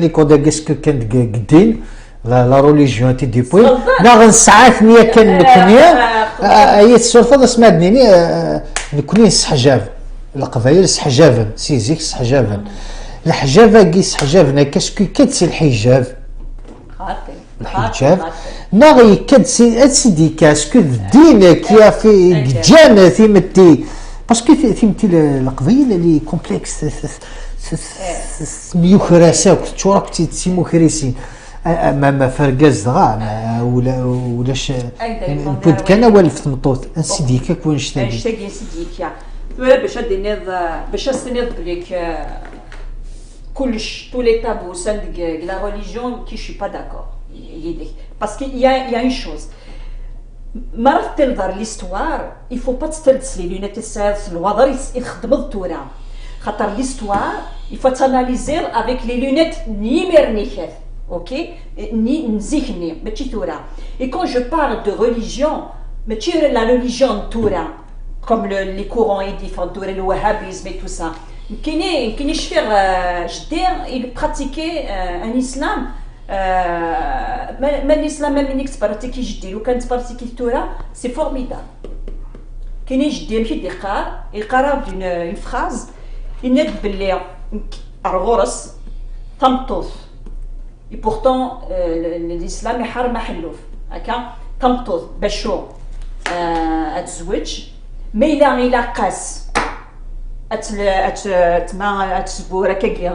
لي كوداك اسكو كانت قدين لا روليجيون تي ديبوي لا ساعات نيا كان نكنيا هي السلطه سمعتني نكوني سحجاب القبائل سحجابا سيزيك سحجابا الحجابه كي سحجابنا كاسكو كتسي الحجاب الحجاب ناغي كتسي سيدي كاسكو الدين كيا في جانا ثيمتي باسكو ثيمتي القبائل اللي كومبلكس ميوخراسا تشورك تسيمو خريسين ما فرقاز دغا ولاش نبود كان والف مطوط سيديك كون شتاقي سيديك باش استنيض بليك كلش tous les tabous au sein de la religion qui je suis pas d'accord parce qu'il y a une chose مرات تنظر l'histoire il faut pas تستلبس لي لونيت الساس الوضر يخدم التورا خاطر l'histoire il faut t'analyser avec les lunettes numériques. Ok, ni nzihni, mais Torah. Et quand je parle de religion, mais la religion Torah, comme les courants édifiants, le wahhabisme et tout ça. Il pratiquait un islam, mais l'islam même il pratique جديد وكان pratique Torah, c'est formidable. كاين جديد في يقرا une phrase, il n'est باللي argoras tamtos. Et pourtant, l'islam est حرم حلوف هكا تمطط بشو اتزوج ما إلا قاس اتسبور هكا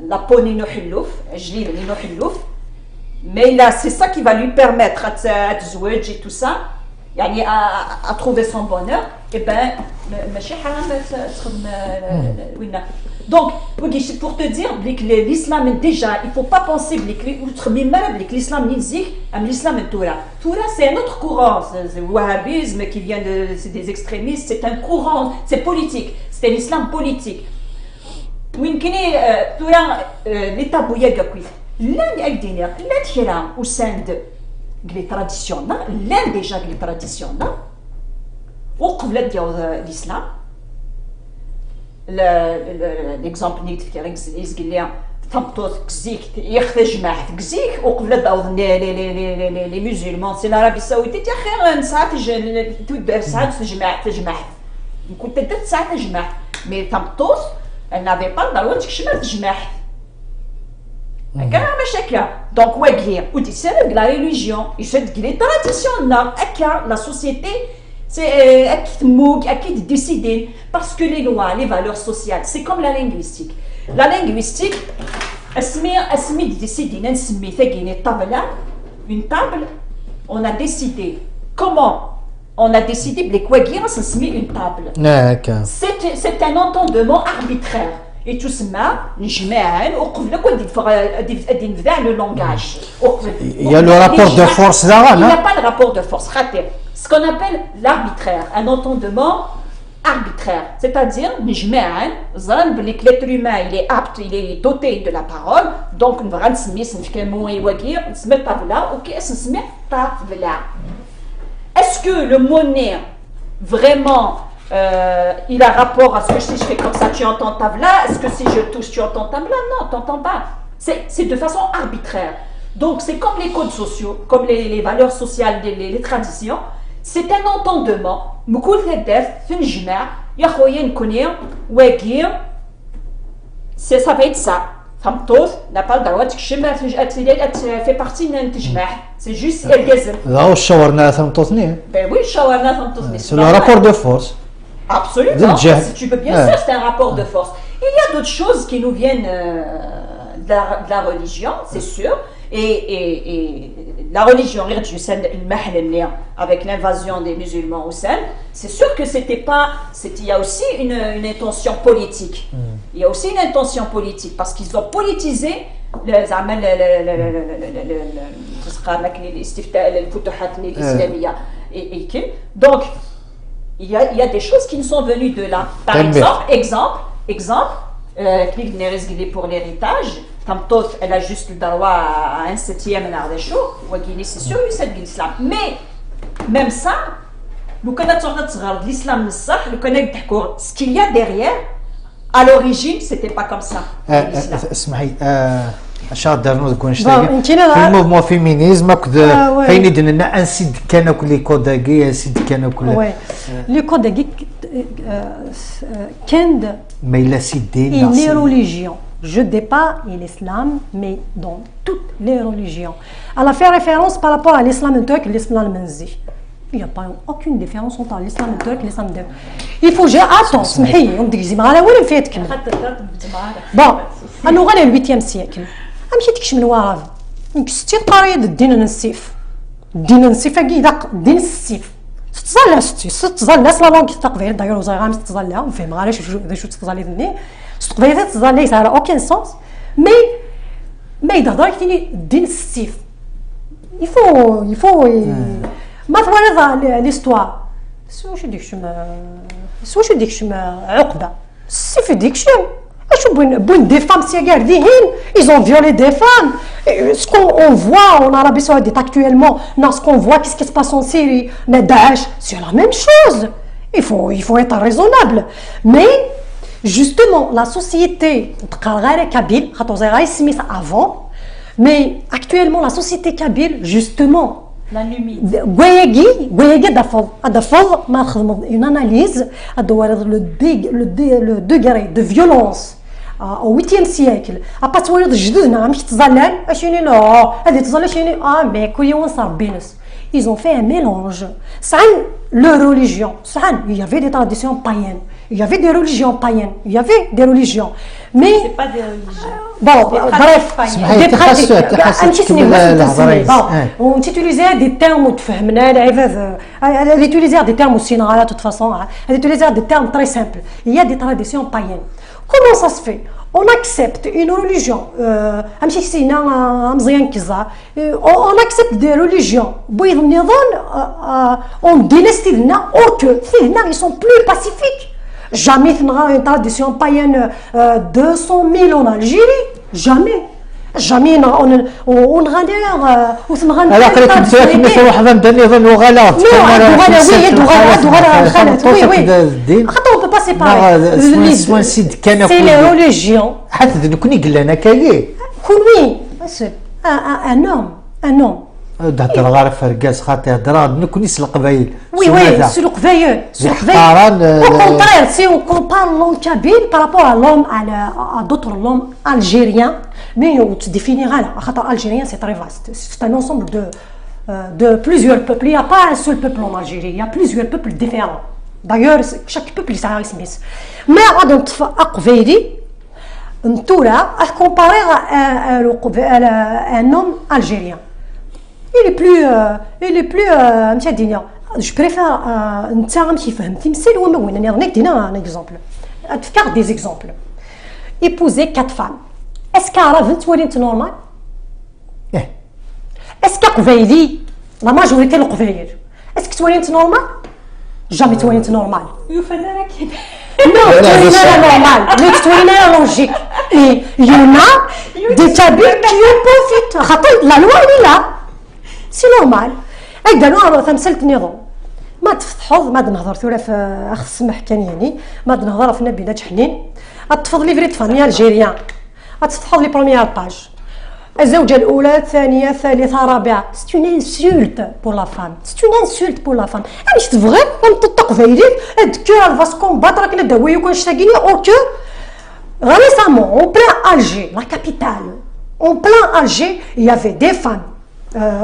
لابوني نو حلوف جليل نو حلوف ما إلا سي سا كي va lui permettre اتزوج et tout ça يعني à trouver son bonheur et ben ماشي حرام تخدم وين. Donc, pour te dire que l'islam déjà, il ne faut pas penser que l'islam l'islam est Torah. Torah, c'est un autre courant, c'est le wahhabisme qui vient c'est des extrémistes, c'est un courant, c'est politique, c'est l'islam politique. Torah, l'état bouillet l'un au sein des traditions, l'un déjà des traditions, au couvlet de l'islam. L'exemple نيت قال لي تمطوط كزيك يخرج معاه كزيك وقبل داوض لي ميزولمان سي العربيه السعوديه تي خير ساعات تدير ساعات تجمع كنت درت ساعات تجمع مي تمطوط نافي با ضروري تكشمل تجمع هكا ماشي هكا دونك واقلي ودي سير لا ريليجيون يشد لي تراديسيون هكا لا سوسيتي. C'est acquis décider parce que les lois, les valeurs sociales, c'est comme la linguistique. La linguistique, elle décider une table, on a décidé comment on a décidé une table. C'est un entendement arbitraire. Et tout ça, le langage. Il y a le rapport de force là. Il n'y a pas de rapport de force. Ce qu'on appelle l'arbitraire, un entendement arbitraire. C'est-à-dire, l'être humain, il est apte, il est doté de la parole. Donc, on va se est-ce que le monnaie, vraiment, il a rapport à ce que si je fais comme ça, tu entends tavla? Est-ce que si je touche, tu entends tavla? Non, tu n'entends pas. C'est de façon arbitraire. Donc c'est comme les codes sociaux, comme les valeurs sociales, les traditions. C'est un entendement. مكل هدف في الجماع يا خويا نكوني واقي سي ça va être ça. فهمتوش؟ n'a pas le droit تكشم fait partie من التجماع. C'est juste الجزم. لا وشاورنا ثمطوطني. Ben oui, شاورنا ثمطوطني. C'est le rapport de force. Absolument. Si tu peux bien sûr, c'est un rapport de force. Il y a d'autres choses qui nous viennent de la religion, c'est sûr. Et la religion, avec l'invasion des musulmans au Sahel, c'est sûr que c'était pas. Il y a aussi une intention politique. Il y a aussi une intention politique parce qu'ils ont politisé donc il y a des choses qui nous sont venues de là. Par exemple, pour l'héritage, elle a juste le droit à un septième c'est sûr, c'est de l'islam. Mais même ça, nous connaissons l'islam, ce qu'il y a derrière, à l'origine, c'était pas comme ça. شادر نكون نشتاق في الموفمون فيمينيزم كذا فين يدنا انسيد كان كل كوداغي انسيد كان كل لي كوداغي كان ميلا سيدي les religions je dis pas l'islam mais dans toutes les religions elle a fait référence par rapport à l'islam turc et l'islam menzi il n'y a pas aucune différence entre l'islam turc et l'islam turc il faut j'ai attends سمحي نديك زي ما وين فاتك bon انا غير 8e siècle ماشي تكشف من وراء نكستي القريه الدين النسيف الدين النسيف كي الدين السيف تتظل تتظل لا لونغ تقبيل داير وزغام تتظل فهم علاش شو تتظل ذني تقبيل تتظل ليس على اوكين سونس ما يدهضر كتيني الدين السيف يفو ما تورد ليستوار واش ديك شما عقبه السيف ديك شم des femmes ils ont violé des femmes. Ce qu'on voit en Arabie Saoudite actuellement, ce qu'on voit, qu'est-ce qui se passe en Syrie, Daesh, c'est la même chose. Il faut être raisonnable. Mais justement, la société, avant, mais actuellement, la société kabyle, justement, une analyse le degré de violence au 8e siècle après تولد جدودنا مش تزلل اشيني لا هذه تزلل شيني mais كل يوم صار بينس ils ont fait un mélange ça leur religion ça il y avait des traditions païennes il y avait des religions païennes il y avait des religions mais c'est pas des religions bon bref des pratiques on utilisait des termes وتفهمنا elle utilisait des termes aussi de toute façon elle utilisait des termes très simples il y a des traditions païennes. Comment ça se fait? On accepte une religion, on accepte des religions, on dynastie, or que ils sont plus pacifiques. Jamais une tradition païenne 200 000 en Algérie, jamais. jamais على قريت نتاعك مثل واحد مدني يظن غلط خاطر on peut pas séparer c'est les religions حتى نكوني قال لنا كاي كون un homme هضر غير فرقاس خاطر هضر نكوني القبايل oui c'est le قبايل au contraire si on compare l'homme kabyle par rapport à l'homme à d'autres l'homme algérien mais on te définira là خاطر algérien c'est très vaste c'est un ensemble de plusieurs peuples il n'y a pas un seul peuple en Algérie il y a plusieurs peuples différents d'ailleurs chaque peuple il s'arrête mais غادي نطفى قبايلي نتورا à comparer à un homme algérien il est plus je préfère نتا غنمشي فهمتي مثال هو ما وين انا غنيك دينا un exemple faire des exemples épouser 4 femmes est-ce qu'à بنت وليت نورمال est-ce قبايلي la majorité القبايل est-ce que وليت نورمال jamais وليت نورمال يفنانا كده non c'est normal mais c'est logique et il y en a des Kabyles qui en profitent خاطر la loi elle est là سي نورمال قالوا تمثلت نظام ما تفتحوا ما نهضر ثورة في اخ السمح كان يعني ما نهضر في نبيلات حنين تفض لي فريت فامي الجيريان تفتحوا لي بروميير باج الزوجة الأولى الثانية الثالثة الرابعة c'est une insulte pour la femme c'est une insulte pour la femme مش تبغي تطق فايليك الكور elle va se combattre كنا داوي وكون شتاقيني au cœur récemment en plein Alger la capitale en plein Alger il y avait des femmes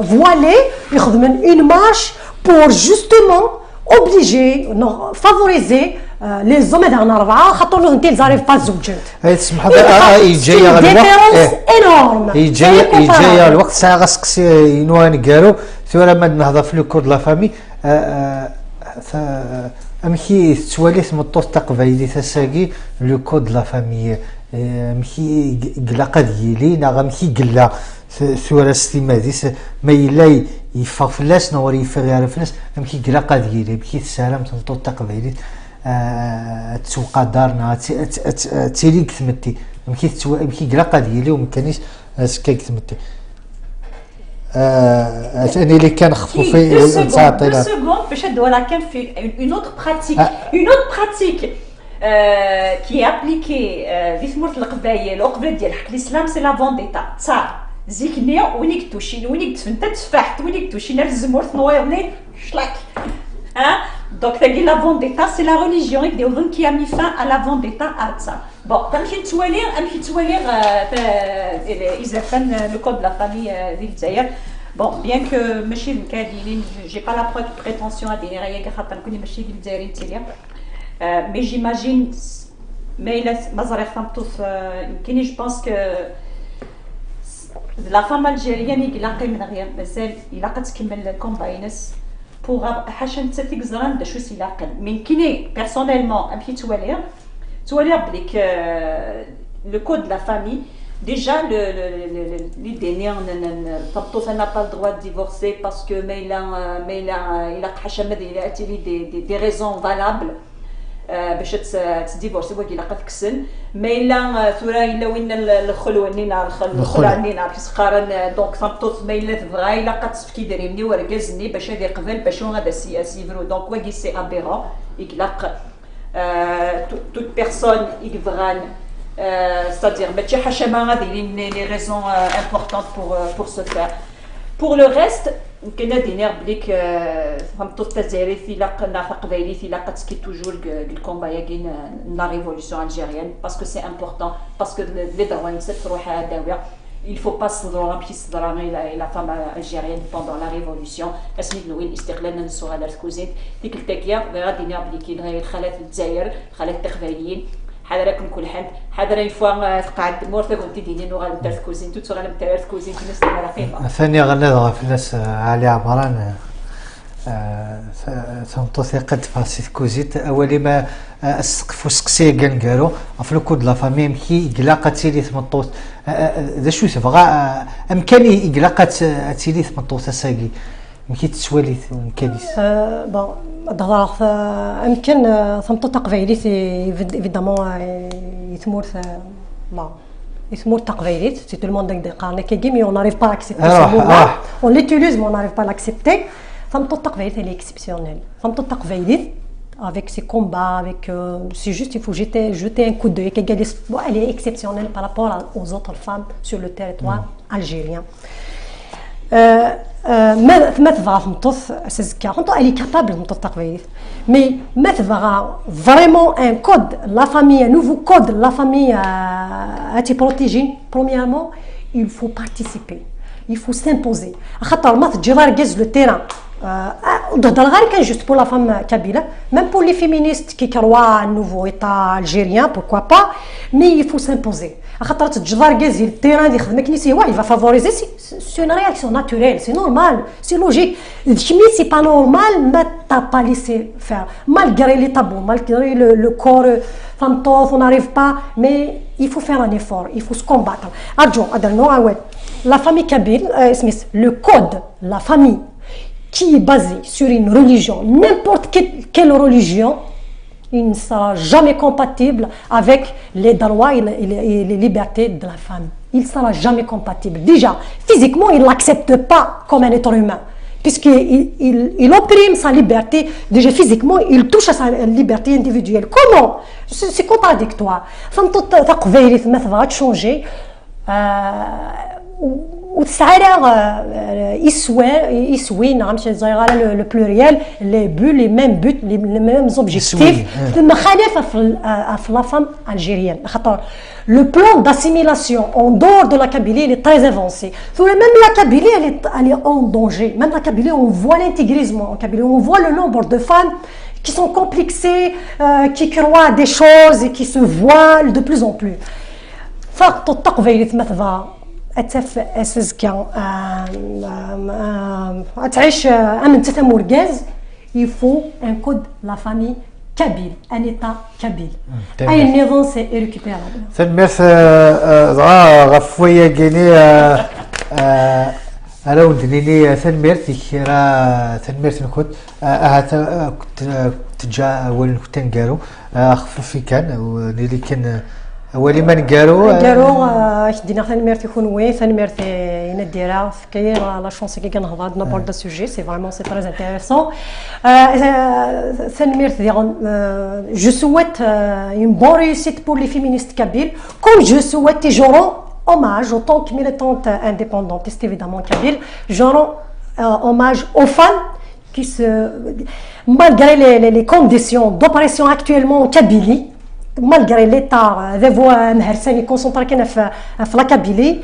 voilées يخدمن une marche pour justement obliger non favoriser les hommes هذا أربعة خاطر له أنت زاريف با زوجات. تسمح لي جاية الوقت. جاية الوقت ساعة غسقسي ينوان قالوا ثورة ما نهضر في لو كود لا فامي أمشي تواليث مطوس تقبيلي تساقي لو كود لا فامي مشي قلا قديلي نغا مشي قلا ثورة ستيماديس ما يلاي يفغفلاس نوري يفغير فلاس مشي قلا قديلي مشي تسالم تمطوس تقبيلي تسوق دارنا تيلي كثمتي يمكن قلا قديلي ومكانيش سكا كثمتي ثاني اللي كان خفوفي تعطينا باش هاد ولكن في اون اوتر براتيك كي ابليكي في ثمرة القبايل وقبل ديال حق الاسلام سي لا فونديتا صار زيكنيا وينك توشين وينك تفنت تفاحت وينك توشين الزمور نويرني شلاك Donc, la vendetta, c'est la religion qui a mis fin à la vendetta à ça. Bon, comme je suis allé le code de la famille d'Ilzaïr. Bon, bien que je n'ai pas la prétention à dire mais j'imagine, mais je pense que la femme algérienne, il a le combat. Pour حاشا انت تيكزران دا شو سيلاقن من كيني personnellement امشي توالي بليك le code de la famille déjà les derniers طبطوف n'a pas le droit de divorcer parce que mais il a حاشا il a des raisons valables باش تديفورسي وكي لا قتكسن ما الا ثورا الا وين الخلوه نينا الخلع نينا في سقارن دونك صمتوت ما الا تبغى الا قتسفكي داريني وركزني باش هذه قبل باش هذا سيفرو دونك وكي سي ابيرون يقلق توت بيرسون يقفغان c'est-à-dire ماشي حاشا ما غادي لي ريزون امبورطونت pour se faire pour le reste كنا دينير بليك فهمتو تزاري في لاقنا قبايلي في لاقتكي توجور الكومبا ياكين لا ريفولوسيون الجيريان باسكو سي امبورطون باسكو لي دروان تروح داويه il faut pas se droit la femme algérienne pendant la révolution اسمي نوين الاستقلال نسو على الكوزين ديك التاكيه غادي نابليكي الخالات الجزائر الخالات التخفاليين حضركم كل حد حضر يفوا قاعد مورتا كنت ديني نو غادي تاع الكوزين توت غادي تاع الكوزين في ناس الرقيقه ثاني غنضغط في الناس علي عمران ثمطو ثقة فاسيت كوزيت أولي ما السقف وسقسي كنقالو في الكود لا فامي مكي إقلاقة تيلي ثمطوط ذا شو تبغى أمكاني إقلاقة تيلي ثمطوط أساقي مكي تسوالي مكانيس بون ضغط أمكن ثمطو تقبيليت إيفيدامون يثمورث ما يثمور تقبيليت سي تو الموند ديقارني كي مي اون ناريف با اكسبتي اون ليتيليز مون ناريف با لاكسبتي فهمتو التقبيليت elle est exceptionnelle فهمتو التقبيليت avec ses combats avec c'est juste il faut jeter un coup d'œil elle est exceptionnelle par rapport aux autres femmes sur le territoire algérien ما تبغى فهمتو سزكا فهمتو elle est capable فهمتو التقبيليت mais ما تبغى vraiment un code la famille un nouveau code la famille à te protéger premièrement il faut participer il faut s'imposer خاطر ما تجي راركز لو تيران وتهضر غير كان جوست بور لا فام كابيله ميم بور لي فيمينيست كي كروا نوفو ايطا الجيريان بوركوا با مي يفو سامبوزي خاطر تجدار كازي التيران يخدم كنيسي واحد يفا فافوريزي سي اون رياكسيون ناتوريل سي نورمال سي لوجيك كمي سي با نورمال ما تا با ليسي فير مالغري لي تابو مالغري لو كور فانتوف اون اريف با مي يفو فير ان ايفور يفو سو كومباتر ارجو هذا النوع واحد لا فامي كابيل اسميس لو كود لا فامي qui est basé sur une religion, n'importe quelle religion, il ne sera jamais compatible avec les droits et les libertés de la femme. Il ne sera jamais compatible. Déjà, physiquement, il ne l'accepte pas comme un être humain, puisqu'il opprime sa liberté. Déjà, physiquement, il touche à sa liberté individuelle. Comment? C'est contradictoire. Femme toute ta qvayrit ma tbغا changer. وتسعى يسوي نعم شي le pluriel les buts les mêmes buts les mêmes objectifs ثم خالفه في la femme algérienne خاطر le plan d'assimilation en dehors de la Kabylie il est très avancé. Même la Kabylie elle est en danger. Même la Kabylie on voit l'intégrisme en Kabylie, on voit le nombre de femmes qui sont complexées, qui croient à des choses et qui se voilent de plus en plus. فقط التقبيلات مثلا أسفزكا تعيش أمن تتمورجاز il faut un code la famille kabyle un état kabyle أي نظام c'est irrécupérable ثمث غفوية جيني أنا ودنيني ثمرت كرا ثمرت نكون كنت تجا أول كنت نقارو خففي كان ونيلي كان أولي ما نقارو دينا ثنمرت يكون وين ثنمرت ينديرها كاين لا شونس كي كنهضر عندنا بور دا سوجي سي فريمون سي تري انتريسون ثنمرت جو سويت une bonne réussite pour les féministes kabyles comme je souhaite et je rends hommage en tant que militante indépendantiste évidemment kabyle je rends hommage aux femmes qui se malgré les conditions d'oppression actuellement en Kabylie malgré l'état des voix مهرساني concentré كنا في la Kabylie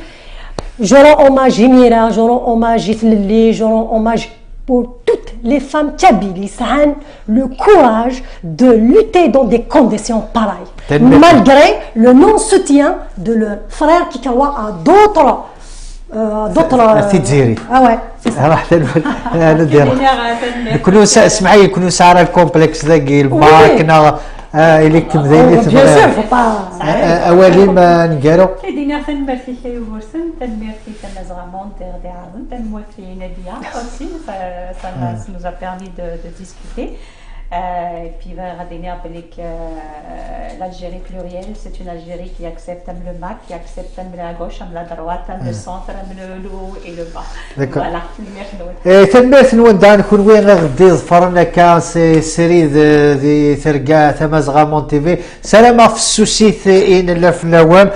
je rends hommage Emira je rends hommage Itlili je rends hommage pour toutes les femmes kabyles qui ont le courage de lutter dans des conditions pareilles malgré le non-soutien de leurs frères qui croient à d'autres ah ouais راح ندير يكونوا اسمعي يكونوا سعر الكومبلكس ذاك الباكنا إليك مذيني أولي ما نقارو دينا تنمرتي شي ورسن تنمرتي تمازغامون دي عرضن تنمرتي نادية aussi ça nous a permis de discuter et puis غادي rappeler que l'Algérie plurielle c'est une Algérie qui accepte le MAC qui accepte la gauche la droite le centre le haut et le bas voilà تنمرت نون دان كون وين غدي ظفرنا كان سيري دي ثرقا تمازغامون تي في سلامة في السوسيتي إن لا في النوام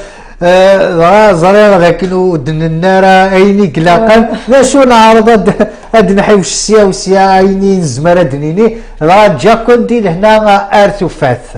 زرير لكن دن النار ايني قلاقا لا شو نعرض هاد نحيوش السيا وسيا ايني نزمر دنيني راه جا كنتي لهنا ارث وفاث